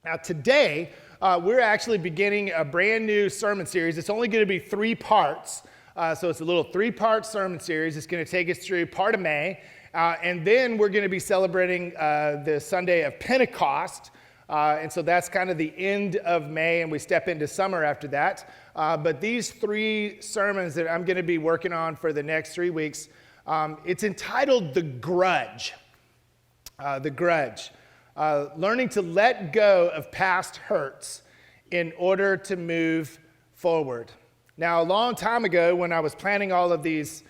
Now today, we're actually beginning a brand new sermon series. It's only going to be 3 parts. So it's a little 3-part sermon series. It's going to take us through part of May. And then we're going to be celebrating the Sunday of Pentecost. And so that's kind of the end of May, and we step into summer after that. But these 3 sermons that I'm going to be working on for the next 3 weeks, it's entitled The Grudge. The Grudge. Learning to let go of past hurts in order to move forward. Now, a long time ago, when I was planning all of these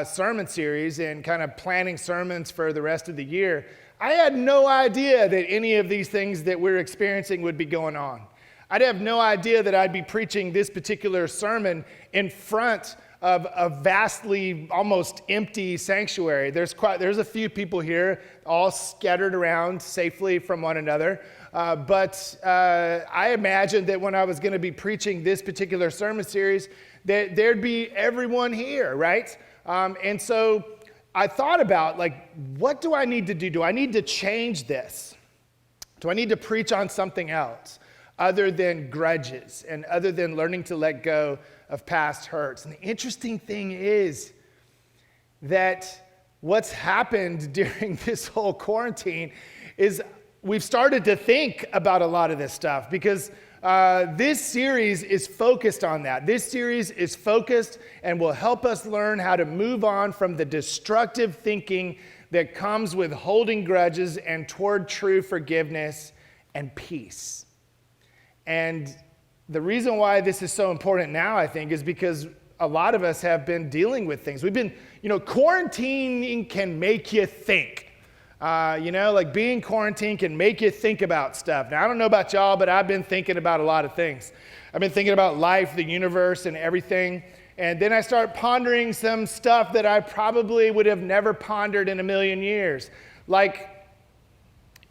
sermon series and kind of planning sermons for the rest of the year, I had no idea that any of these things that we're experiencing would be going on. I'd have no idea that I'd be preaching this particular sermon in front of a vastly, almost empty sanctuary. There's a few people here, all scattered around safely from one another. But I imagined that when I was going to be preaching this particular sermon series, that there'd be everyone here, right? And so I thought about, what do I need to do? Do I need to change this? Do I need to preach on something else other than grudges and other than learning to let go of past hurts? And the interesting thing is that what's happened during this whole quarantine is we've started to think about a lot of this stuff because this series is focused on that. This series is focused and will help us learn how to move on from the destructive thinking that comes with holding grudges and toward true forgiveness and peace. And the reason why this is so important now, I think, is because a lot of us have been dealing with things. We've been, quarantining can make you think. Being quarantined can make you think about stuff. Now, I don't know about y'all, but I've been thinking about a lot of things. I've been thinking about life, the universe, and everything. And then I start pondering some stuff that I probably would have never pondered in a million years. Like,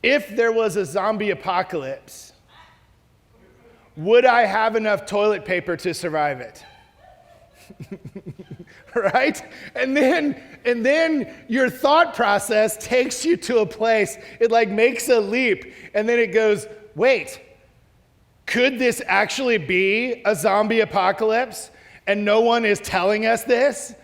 if there was a zombie apocalypse, would I have enough toilet paper to survive it? Right? And then your thought process takes you to a place, it makes a leap, and then it goes, wait, could this actually be a zombie apocalypse? And no one is telling us this?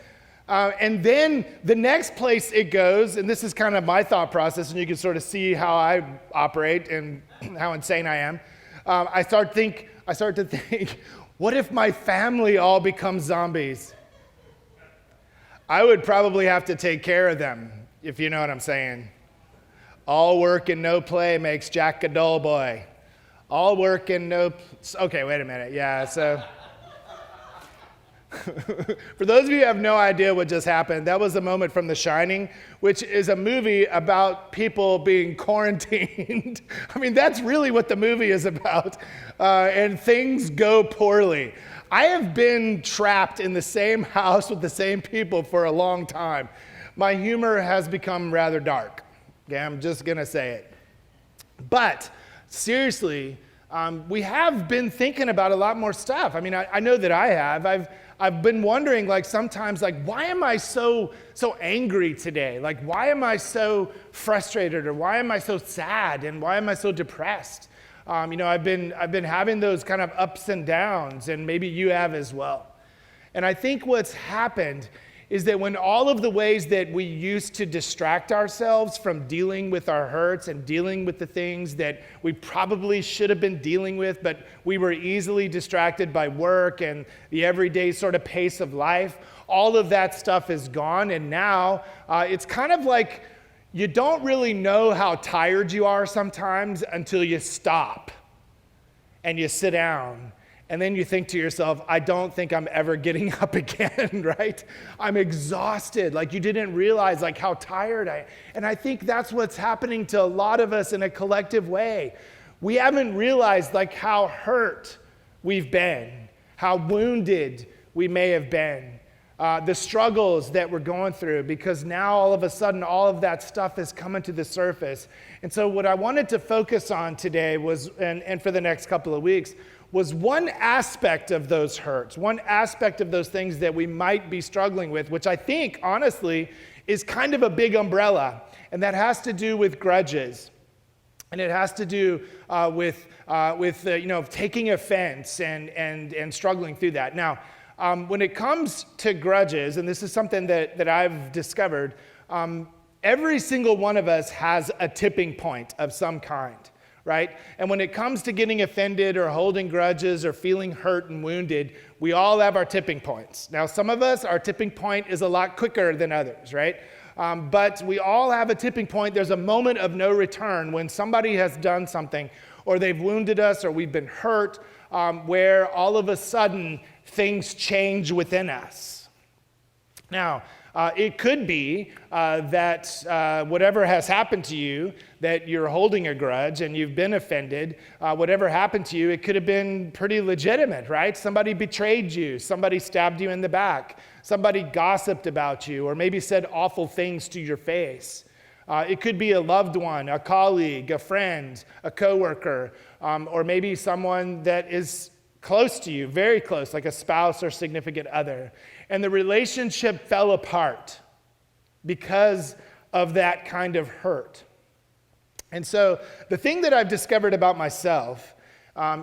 And then the next place it goes, and this is kind of my thought process, and you can sort of see how I operate and how insane I am. I start to think, what if my family all becomes zombies? I would probably have to take care of them, if you know what I'm saying. All work and no play makes Jack a dull boy. All work and no... Okay, wait a minute. Yeah, so... For those of you who have no idea what just happened, that was a moment from The Shining, which is a movie about people being quarantined. I mean, that's really what the movie is about. And things go poorly. I have been trapped in the same house with the same people for a long time. My humor has become rather dark. Okay, I'm just going to say it. But seriously, we have been thinking about a lot more stuff. I mean, I know that I have. I've been wondering, sometimes, why am I so angry today? Why am I so frustrated, or why am I so sad, and why am I so depressed? I've been having those kind of ups and downs, and maybe you have as well. And I think what's happened is that when all of the ways that we used to distract ourselves from dealing with our hurts and dealing with the things that we probably should have been dealing with, but we were easily distracted by work and the everyday sort of pace of life, all of that stuff is gone. And now it's kind of like you don't really know how tired you are sometimes until you stop and you sit down. And then you think to yourself, I don't think I'm ever getting up again, right? I'm exhausted. You didn't realize how tired I am. And I think that's what's happening to a lot of us in a collective way. We haven't realized how hurt we've been, how wounded we may have been, the struggles that we're going through, because now all of a sudden all of that stuff is coming to the surface. And so what I wanted to focus on today was, and for the next couple of weeks, was one aspect of those hurts, one aspect of those things that we might be struggling with, which I think, honestly, is kind of a big umbrella, and that has to do with grudges. And it has to do with taking offense and struggling through that. Now, when it comes to grudges, and this is something that I've discovered, every single one of us has a tipping point of some kind, right? And when it comes to getting offended or holding grudges or feeling hurt and wounded, we all have our tipping points. Now, some of us, our tipping point is a lot quicker than others, right? But we all have a tipping point. There's a moment of no return when somebody has done something, or they've wounded us, or we've been hurt, where all of a sudden things change within us. Now, it could be that whatever has happened to you, that you're holding a grudge and you've been offended, whatever happened to you, it could have been pretty legitimate, right? Somebody betrayed you, somebody stabbed you in the back, somebody gossiped about you, or maybe said awful things to your face. It could be a loved one, a colleague, a friend, a coworker, or maybe someone that is close to you, very close, like a spouse or significant other. And the relationship fell apart because of that kind of hurt. And so the thing that I've discovered about myself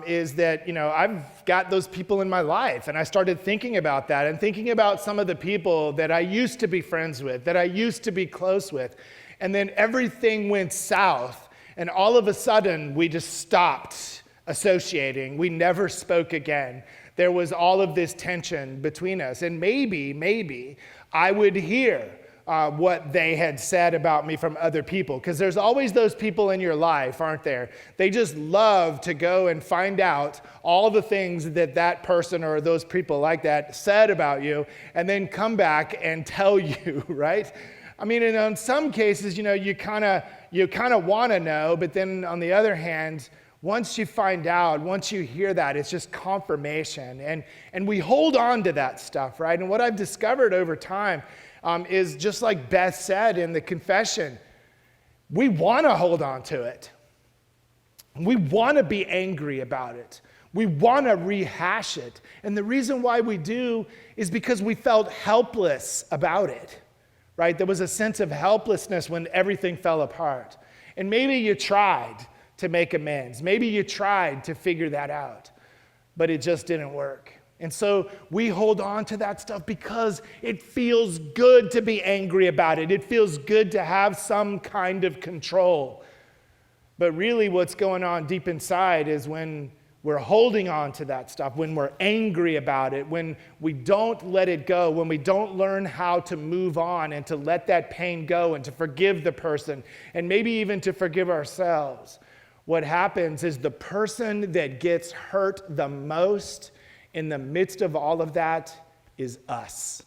is that, I've got those people in my life, and I started thinking about that and thinking about some of the people that I used to be friends with, that I used to be close with. And then everything went south, and all of a sudden we just stopped associating. We never spoke again. There was all of this tension between us. And maybe I would hear what they had said about me from other people, because there's always those people in your life, aren't there? They just love to go and find out all the things that person or those people like that said about you, and then come back and tell you, right? I mean, and in some cases, you kind of want to know, but then on the other hand, once you find out, once you hear that, it's just confirmation. And we hold on to that stuff, right? And what I've discovered over time is just like Beth said in the confession, we want to hold on to it. We want to be angry about it. We want to rehash it. And the reason why we do is because we felt helpless about it, right? There was a sense of helplessness when everything fell apart. And maybe you tried to make amends. Maybe you tried to figure that out, but it just didn't work. And so we hold on to that stuff because it feels good to be angry about it. It feels good to have some kind of control. But really what's going on deep inside is when we're holding on to that stuff, when we're angry about it, when we don't let it go, when we don't learn how to move on and to let that pain go and to forgive the person and maybe even to forgive ourselves. What happens is the person that gets hurt the most in the midst of all of that is us.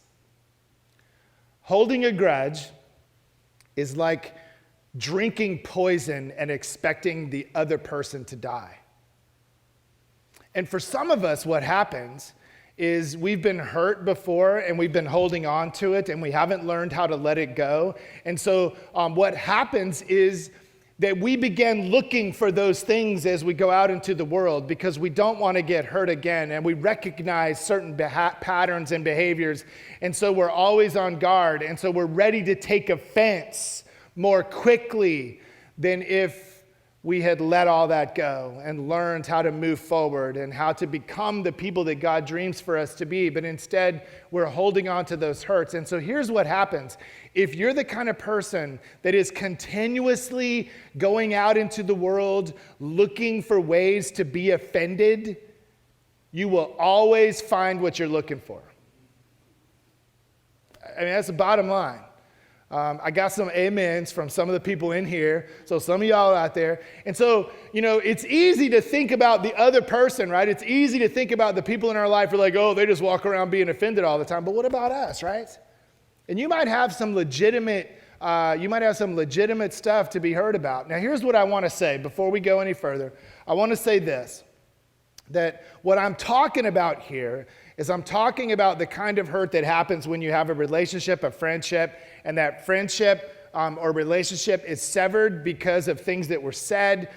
Holding a grudge is like drinking poison and expecting the other person to die. And for some of us, what happens is we've been hurt before and we've been holding on to it and we haven't learned how to let it go. And so what happens is that we begin looking for those things as we go out into the world because we don't want to get hurt again, and we recognize certain patterns and behaviors, and so we're always on guard, and so we're ready to take offense more quickly than if we had let all that go and learned how to move forward and how to become the people that God dreams for us to be. But instead, we're holding on to those hurts. And so here's what happens. If you're the kind of person that is continuously going out into the world looking for ways to be offended, you will always find what you're looking for. I mean, that's the bottom line. I got some amens from some of the people in here, so some of y'all out there. And so, it's easy to think about the other person, right? It's easy to think about the people in our life who are like, oh, they just walk around being offended all the time. But what about us, right? And you might have some legitimate stuff to be heard about. Now, here's what I want to say before we go any further. I want to say this, that what I'm talking about here is I'm talking about the kind of hurt that happens when you have a relationship, a friendship, and that friendship or relationship is severed because of things that were said,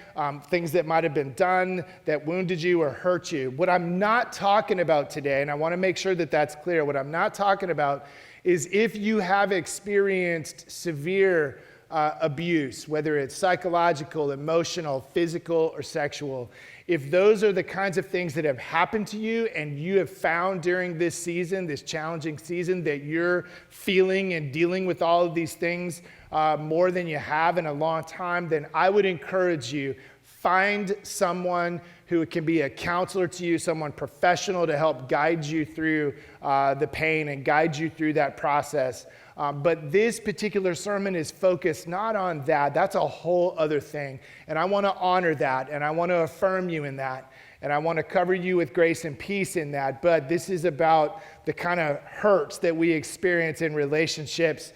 things that might have been done that wounded you or hurt you. What I'm not talking about today, and I want to make sure that that's clear, what I'm not talking about is if you have experienced severe abuse, whether it's psychological, emotional, physical, or sexual. If those are the kinds of things that have happened to you and you have found during this season, this challenging season, that you're feeling and dealing with all of these things more than you have in a long time, then I would encourage you, find someone who can be a counselor to you, someone professional to help guide you through the pain and guide you through that process. But this particular sermon is focused not on that. That's a whole other thing. And I want to honor that, and I want to affirm you in that, and I want to cover you with grace and peace in that. But this is about the kind of hurts that we experience in relationships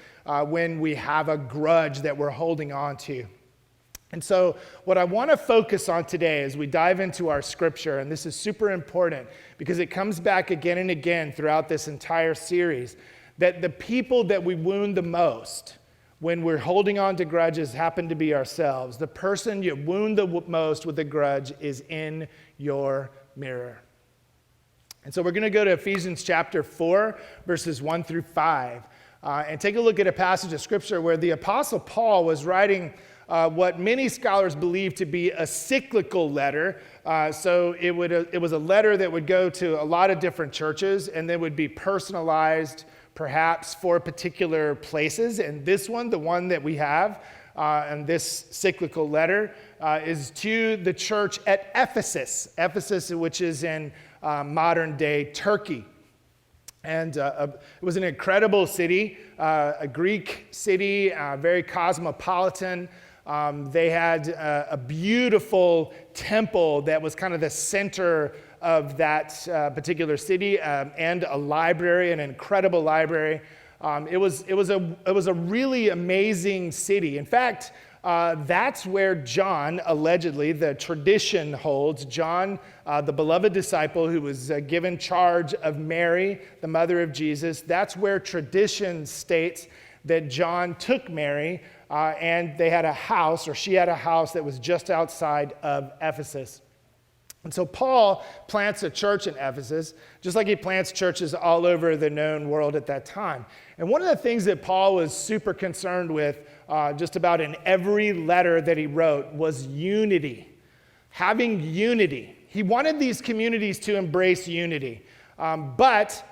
when we have a grudge that we're holding on to. And so what I want to focus on today as we dive into our scripture, and this is super important because it comes back again and again throughout this entire series, that the people that we wound the most when we're holding on to grudges happen to be ourselves. The person you wound the most with a grudge is in your mirror. And so we're going to go to Ephesians chapter 4, verses 1 through 5, and take a look at a passage of scripture where the Apostle Paul was writing what many scholars believe to be a cyclical letter. So it was a letter that would go to a lot of different churches and then would be personalized perhaps for particular places. And this one, the one that we have, and this cyclical letter is to the church at Ephesus, which is in modern day Turkey. And it was an incredible city, a Greek city, very cosmopolitan. They had a beautiful temple that was kind of the center of that particular city, and a library, an incredible library. It was a really amazing city. In fact, that's where John, allegedly, the tradition holds, John, the beloved disciple who was given charge of Mary, the mother of Jesus, that's where tradition states that John took Mary, and they had a house, or she had a house that was just outside of Ephesus. And so Paul plants a church in Ephesus, just like he plants churches all over the known world at that time. And one of the things that Paul was super concerned with, just about in every letter that he wrote, was unity. Having unity. He wanted these communities to embrace unity. But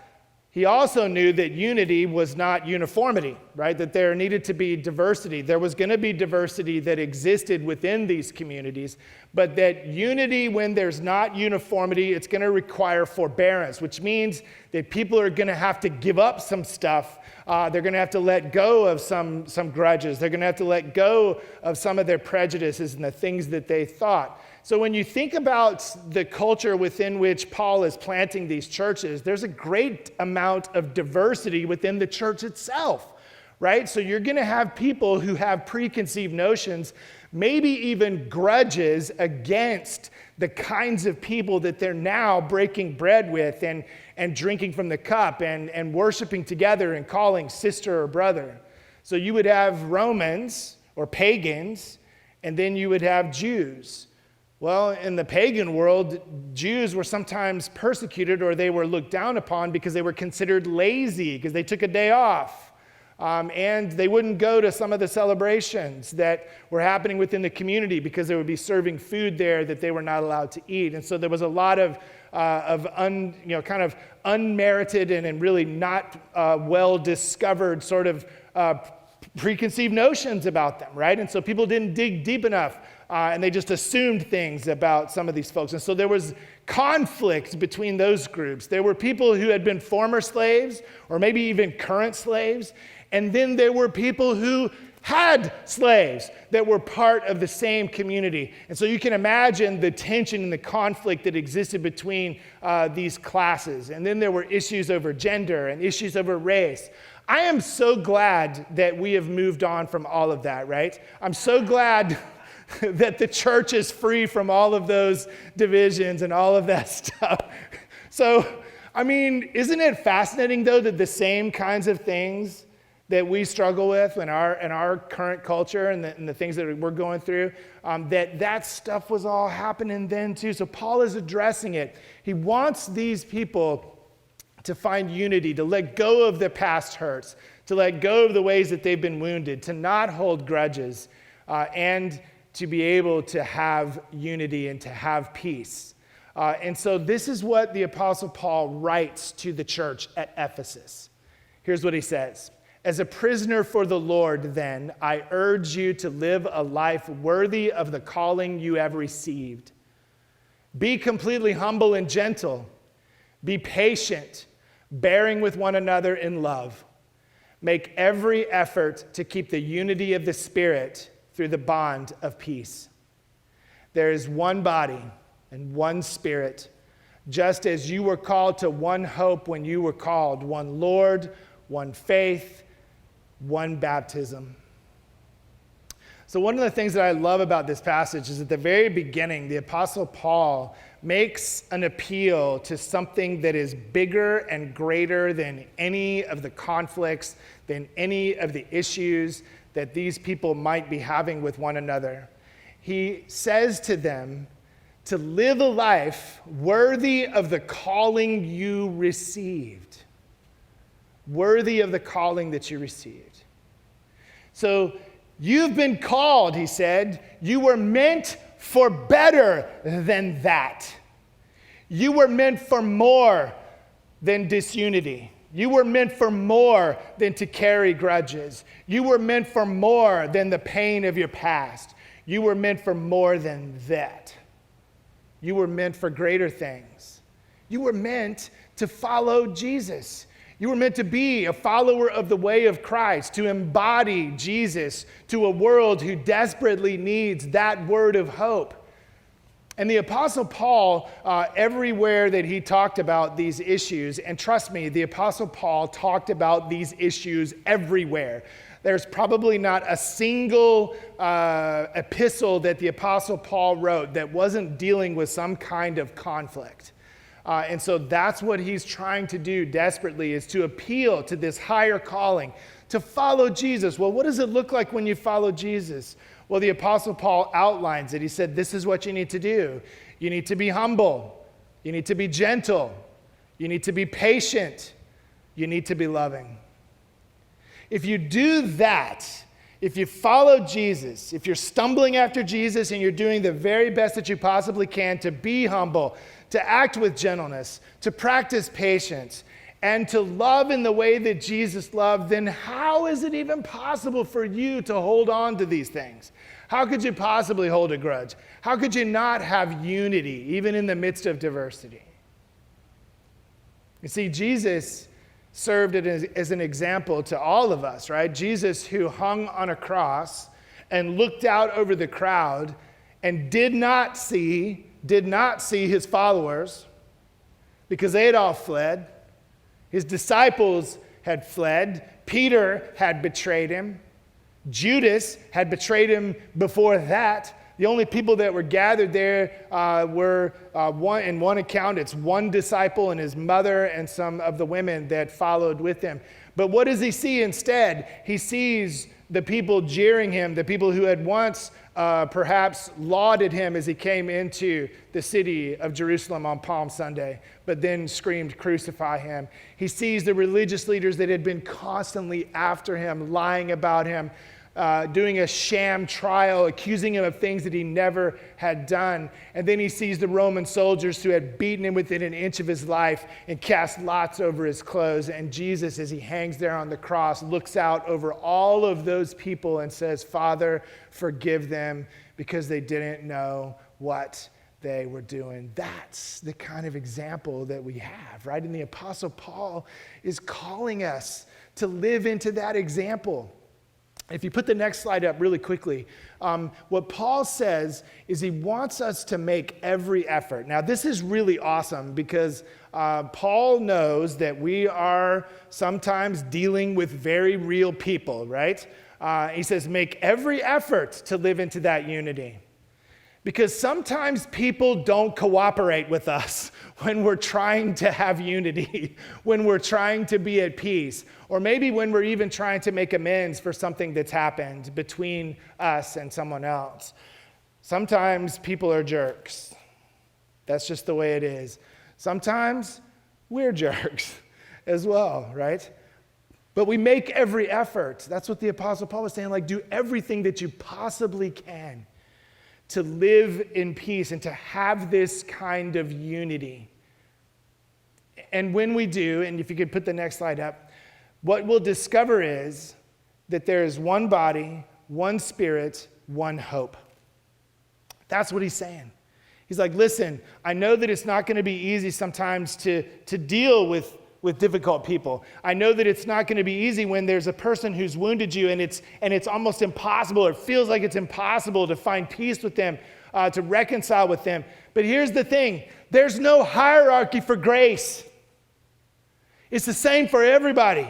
he also knew that unity was not uniformity, right? That there needed to be diversity. There was going to be diversity that existed within these communities, but that unity, when there's not uniformity, it's going to require forbearance, which means that people are going to have to give up some stuff. They're going to have to let go of some grudges. They're going to have to let go of some of their prejudices and the things that they thought. So when you think about the culture within which Paul is planting these churches, there's a great amount of diversity within the church itself, right? So you're going to have people who have preconceived notions, maybe even grudges against the kinds of people that they're now breaking bread with and drinking from the cup and worshiping together and calling sister or brother. So you would have Romans or pagans, and then you would have Jews. Well, in the pagan world, Jews were sometimes persecuted, or they were looked down upon because they were considered lazy, because they took a day off. And they wouldn't go to some of the celebrations that were happening within the community because they would be serving food there that they were not allowed to eat. And so there was a lot of kind of unmerited and really not well-discovered sort of preconceived notions about them, right? And so people didn't dig deep enough, and they just assumed things about some of these folks. And so there was conflict between those groups. There were people who had been former slaves, or maybe even current slaves, and then there were people who had slaves that were part of the same community. And so you can imagine the tension and the conflict that existed between these classes. And then there were issues over gender and issues over race. I am so glad that we have moved on from all of that, right? I'm so glad that the church is free from all of those divisions and all of that stuff. So, I mean, isn't it fascinating, though, that the same kinds of things that we struggle with in our current culture and the things that we're going through, that stuff was all happening then, too. So Paul is addressing it. He wants these people to find unity, to let go of their past hurts, to let go of the ways that they've been wounded, to not hold grudges, and to be able to have unity and to have peace. And so this is what the Apostle Paul writes to the church at Ephesus. Here's what he says. As a prisoner for the Lord, then, I urge you to live a life worthy of the calling you have received. Be completely humble and gentle. Be patient, bearing with one another in love. Make every effort to keep the unity of the Spirit through the bond of peace. There is one body and one Spirit, just as you were called to one hope when you were called, one Lord, one faith, one baptism. So one of the things that I love about this passage is at the very beginning, the Apostle Paul makes an appeal to something that is bigger and greater than any of the conflicts, than any of the issues that these people might be having with one another. He says to them to live a life worthy of the calling you received. Worthy of the calling that you received. So you've been called, he said. You were meant for better than that. You were meant for more than disunity. You were meant for more than to carry grudges. You were meant for more than the pain of your past. You were meant for more than that. You were meant for greater things. You were meant to follow Jesus. You were meant to be a follower of the way of Christ, to embody Jesus to a world who desperately needs that word of hope. And the Apostle Paul, everywhere that he talked about these issues, and trust me, the Apostle Paul talked about these issues everywhere. There's probably not a single epistle that the Apostle Paul wrote that wasn't dealing with some kind of conflict. And so that's what he's trying to do desperately, is to appeal to this higher calling, to follow Jesus. Well, what does it look like when you follow Jesus? Well, the Apostle Paul outlines it. He said, this is what you need to do. You need to be humble. You need to be gentle. You need to be patient. You need to be loving. If you do that, if you follow Jesus, if you're stumbling after Jesus and you're doing the very best that you possibly can to be humble, to act with gentleness, to practice patience, and to love in the way that Jesus loved, then how is it even possible for you to hold on to these things? How could you possibly hold a grudge? How could you not have unity, even in the midst of diversity? You see, Jesus served it as an example to all of us, right? Jesus, who hung on a cross and looked out over the crowd and did not see his followers because they had all fled. His disciples had fled. Peter had betrayed him. Judas had betrayed him before that. The only people that were gathered there were, in one account, it's one disciple and his mother and some of the women that followed with him. But what does he see instead? He sees the people jeering him, the people who had once perhaps lauded him as he came into the city of Jerusalem on Palm Sunday, but then screamed, "Crucify him." He sees the religious leaders that had been constantly after him, lying about him, doing a sham trial, accusing him of things that he never had done. And then he sees the Roman soldiers who had beaten him within an inch of his life and cast lots over his clothes. And Jesus, as he hangs there on the cross, looks out over all of those people and says, "Father, forgive them because they didn't know what they were doing." That's the kind of example that we have, right? And the Apostle Paul is calling us to live into that example. If you put the next slide up really quickly, what Paul says is he wants us to make every effort. Now, this is really awesome because Paul knows that we are sometimes dealing with very real people, right? He says, make every effort to live into that unity. Because sometimes people don't cooperate with us when we're trying to have unity, when we're trying to be at peace, or maybe when we're even trying to make amends for something that's happened between us and someone else. Sometimes people are jerks. That's just the way it is. Sometimes we're jerks as well, right? But we make every effort. That's what the Apostle Paul was saying, like, do everything that you possibly can to live in peace and to have this kind of unity. And when we do, and if you could put the next slide up, what we'll discover is that there is one body, one spirit, one hope. That's what he's saying. He's like, listen, I know that it's not going to be easy sometimes to deal with difficult people. I know that it's not going to be easy when there's a person who's wounded you and it's almost impossible, or it feels like it's impossible to find peace with them, to reconcile with them. But here's the thing, there's no hierarchy for grace. It's the same for everybody.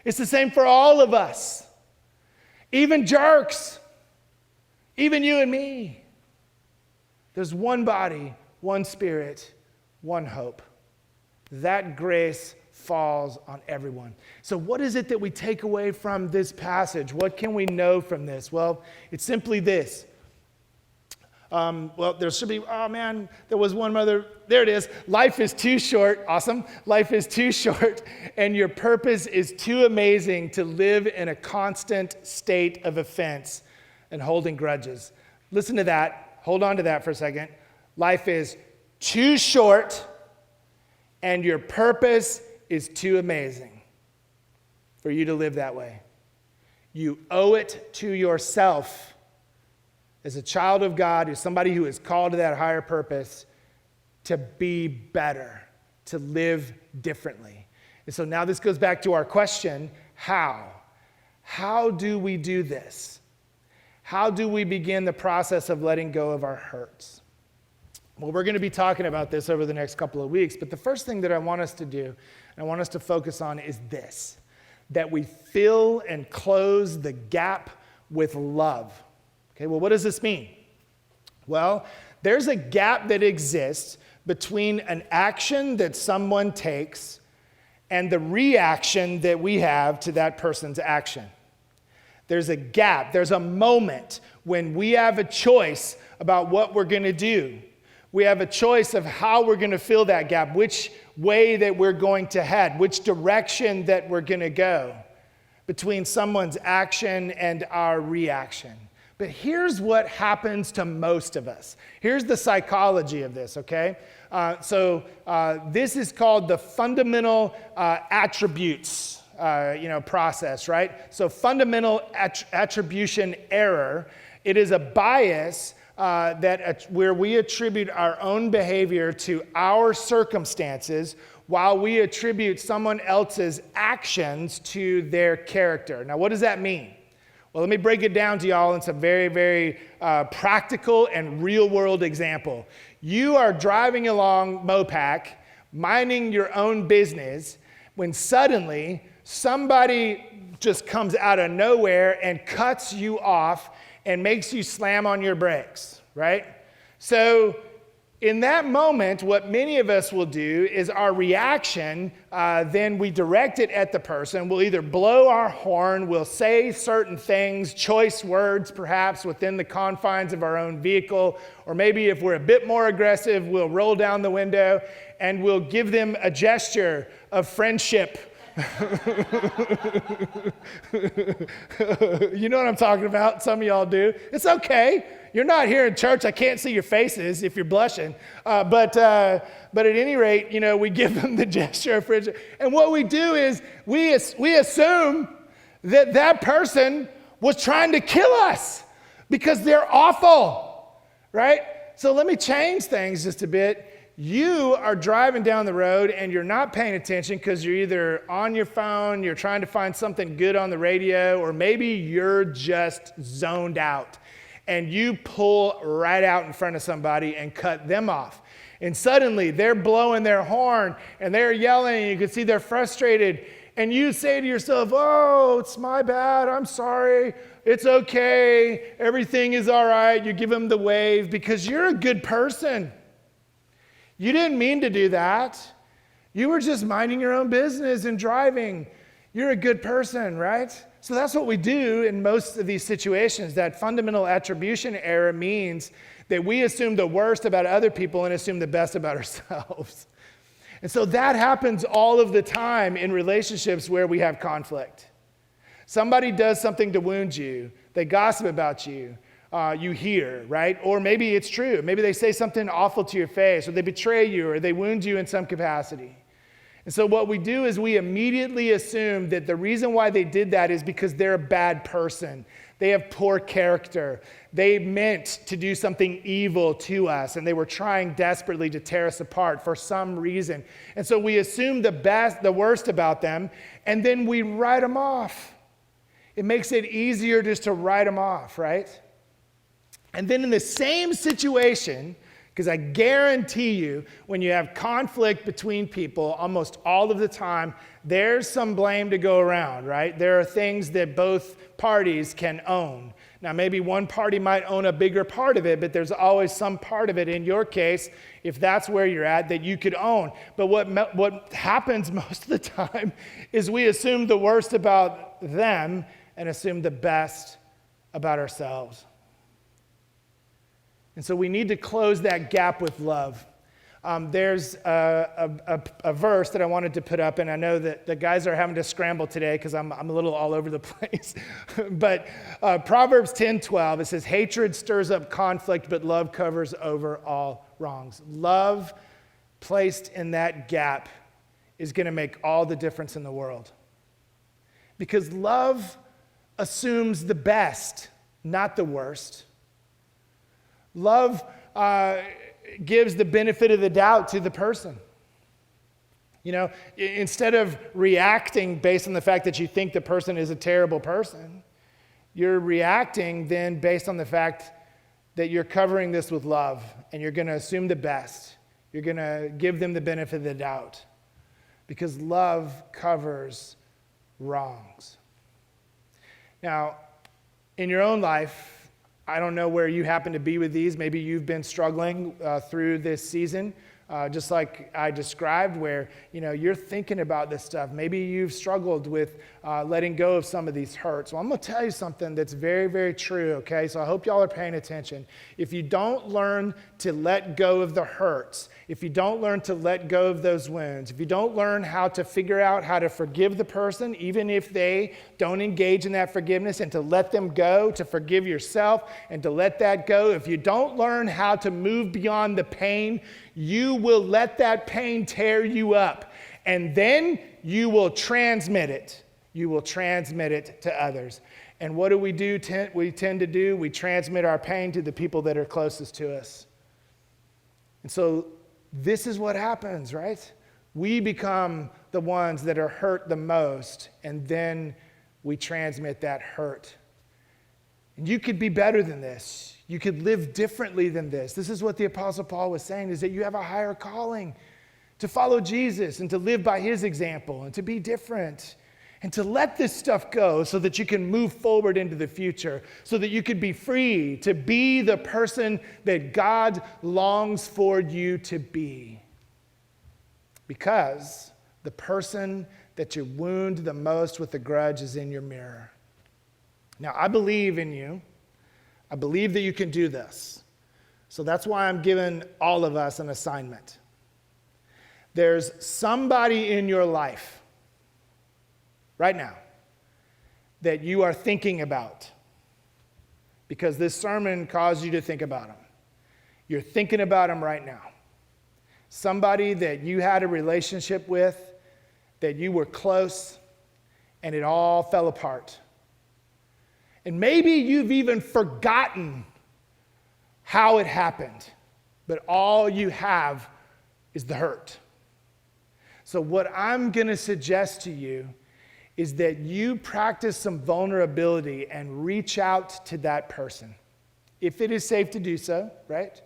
It's the same for all of us. Even jerks. Even you and me. There's one body, one spirit, one hope. That grace falls on everyone. So what is it that we take away from this passage? What can we know from this? Well, it's simply this. There should be, there was one mother. There it is. Life is too short. Awesome. Life is too short, and your purpose is too amazing to live in a constant state of offense and holding grudges. Listen to that. Hold on to that for a second. Life is too short, and your purpose is too amazing for you to live that way. You owe it to yourself as a child of God, as somebody who is called to that higher purpose, to be better, to live differently. And so now this goes back to our question, how? How do we do this? How do we begin the process of letting go of our hurts? Well, we're going to be talking about this over the next couple of weeks, but the first thing that I want us to do, and I want us to focus on, is this, that we fill and close the gap with love. Okay, well, what does this mean? Well, there's a gap that exists between an action that someone takes and the reaction that we have to that person's action. There's a gap. There's a moment when we have a choice about what we're going to do. We have a choice of how we're going to fill that gap, which way that we're going to head, which direction that we're going to go between someone's action and our reaction. But here's what happens to most of us. Here's the psychology of this, okay? This is called the fundamental attributes process, right? So fundamental attribution error, it is a bias where we attribute our own behavior to our circumstances while we attribute someone else's actions to their character. Now, what does that mean? Well, let me break it down to y'all in some very, very practical and real-world example. You are driving along Mopac, minding your own business, when suddenly somebody just comes out of nowhere and cuts you off and makes you slam on your brakes, right? So in that moment, what many of us will do is our reaction, then we direct it at the person. We'll either blow our horn, we'll say certain things, choice words perhaps within the confines of our own vehicle, or maybe if we're a bit more aggressive, we'll roll down the window and we'll give them a gesture of friendship. You know what I'm talking about? Some of y'all do. It's okay. You're not here in church. I can't see your faces if you're blushing. But at any rate, we give them the gesture of friendship. And what we do is we assume that person was trying to kill us because they're awful, right? So let me change things just a bit. You are driving down the road and you're not paying attention because you're either on your phone, you're trying to find something good on the radio, or maybe you're just zoned out and you pull right out in front of somebody and cut them off. And suddenly they're blowing their horn and they're yelling and you can see they're frustrated. And you say to yourself, oh, it's my bad, I'm sorry, it's okay, everything is all right. You give them the wave because you're a good person. You didn't mean to do that. You were just minding your own business and driving. You're a good person, right? So that's what we do in most of these situations. That fundamental attribution error means that we assume the worst about other people and assume the best about ourselves. And so that happens all of the time in relationships where we have conflict. Somebody does something to wound you. They gossip about you. You hear, right? Or maybe it's true. Maybe they say something awful to your face, or they betray you, or they wound you in some capacity. And so what we do is we immediately assume that the reason why they did that is because they're a bad person. They have poor character. They meant to do something evil to us, and they were trying desperately to tear us apart for some reason. And so we assume the worst about them, and then we write them off. It makes it easier just to write them off, right? And then in the same situation, because I guarantee you, when you have conflict between people, almost all of the time, there's some blame to go around, right? There are things that both parties can own. Now, maybe one party might own a bigger part of it, but there's always some part of it, in your case, if that's where you're at, that you could own. But what happens most of the time is we assume the worst about them and assume the best about ourselves. And so we need to close that gap with love. There's a verse that I wanted to put up, and I know that the guys are having to scramble today because I'm a little all over the place. But Proverbs 10:12, it says, hatred stirs up conflict, but love covers over all wrongs. Love placed in that gap is going to make all the difference in the world. Because love assumes the best, not the worst. Love gives the benefit of the doubt to the person. You know, instead of reacting based on the fact that you think the person is a terrible person, you're reacting then based on the fact that you're covering this with love, and you're going to assume the best. You're going to give them the benefit of the doubt, because love covers wrongs. Now, in your own life, I don't know where you happen to be with these. Maybe you've been struggling through this season, just like I described, where you're thinking about this stuff. Maybe you've struggled with letting go of some of these hurts. Well, I'm going to tell you something that's very, very true, okay? So I hope y'all are paying attention. If you don't learn to let go of the hurts, if you don't learn to let go of those wounds, if you don't learn how to figure out how to forgive the person, even if they don't engage in that forgiveness, and to let them go, to forgive yourself and to let that go, if you don't learn how to move beyond the pain, you will let that pain tear you up, and then you will transmit it. You will transmit it to others. And what do? We tend to do? We transmit our pain to the people that are closest to us. And so this is what happens, right? We become the ones that are hurt the most, and then we transmit that hurt. And you could be better than this. You could live differently than this. This is what the Apostle Paul was saying, is that you have a higher calling to follow Jesus and to live by his example and to be different and to let this stuff go so that you can move forward into the future, so that you could be free to be the person that God longs for you to be. Because the person that you wound the most with the grudge is in your mirror. Now, I believe in you. I believe that you can do this. So that's why I'm giving all of us an assignment. There's somebody in your life right now that you are thinking about, because this sermon caused you to think about them. You're thinking about them right now. Somebody that you had a relationship with, that you were close, and it all fell apart. And maybe you've even forgotten how it happened, but all you have is the hurt. So what I'm going to suggest to you is that you practice some vulnerability and reach out to that person, if it is safe to do so, right?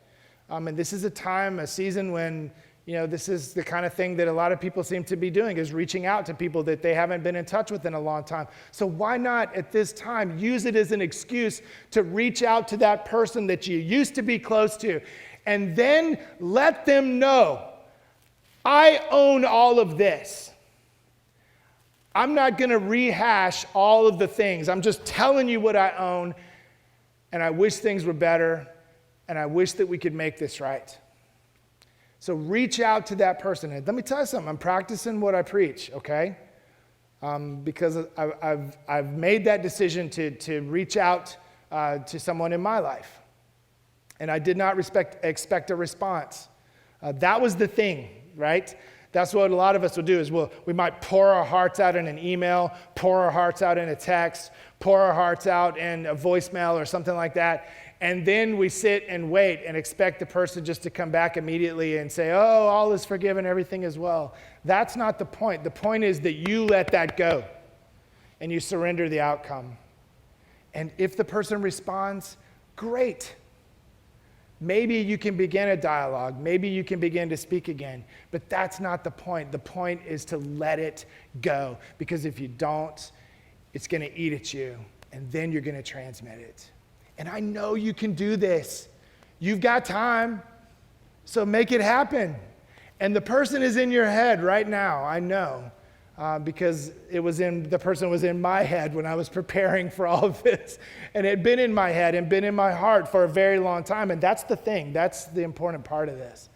And this is a season when, this is the kind of thing that a lot of people seem to be doing, is reaching out to people that they haven't been in touch with in a long time. So why not at this time use it as an excuse to reach out to that person that you used to be close to, and then let them know, I own all of this. I'm not going to rehash all of the things. I'm just telling you what I own, and I wish things were better, and I wish that we could make this right. So reach out to that person. And let me tell you something, I'm practicing what I preach, okay? Because I've made that decision to reach out to someone in my life. And I did not expect a response. That was the thing, right? That's what a lot of us will do is we might pour our hearts out in an email, pour our hearts out in a text, pour our hearts out in a voicemail or something like that. And then we sit and wait and expect the person just to come back immediately and say, oh, all is forgiven, everything is well. That's not the point. The point is that you let that go and you surrender the outcome. And if the person responds, great. Maybe you can begin a dialogue. Maybe you can begin to speak again. But that's not the point. The point is to let it go. Because if you don't, it's going to eat at you. And then you're going to transmit it. And I know you can do this. You've got time. So make it happen. And the person is in your head right now. I know. Because the person was in my head when I was preparing for all of this. And it had been in my head and been in my heart for a very long time. And that's the thing. That's the important part of this.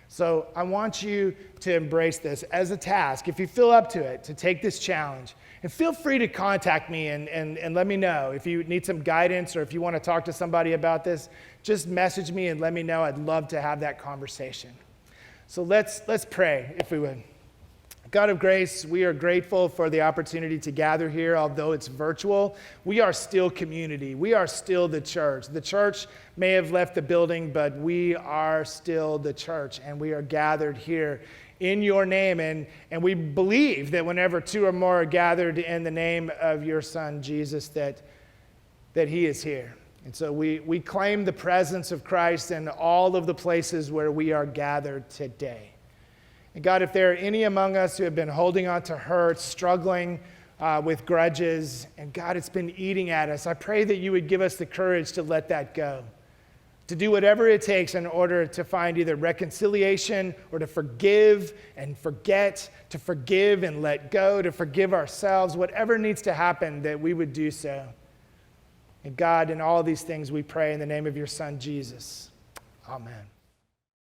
So I want you to embrace this as a task, if you feel up to it, to take this challenge. And feel free to contact me and let me know. If you need some guidance or if you want to talk to somebody about this, just message me and let me know. I'd love to have that conversation. So let's pray, if we would. God of grace, we are grateful for the opportunity to gather here. Although it's virtual, we are still community. We are still the church. The church may have left the building, but we are still the church, and we are gathered here in your name. And we believe that whenever two or more are gathered in the name of your Son, Jesus, that he is here. And so we claim the presence of Christ in all of the places where we are gathered today. And God, if there are any among us who have been holding on to hurt, struggling with grudges, and God, it's been eating at us, I pray that you would give us the courage to let that go, to do whatever it takes in order to find either reconciliation or to forgive and forget, to forgive and let go, to forgive ourselves, whatever needs to happen, that we would do so. And God, in all these things we pray in the name of your Son, Jesus. Amen.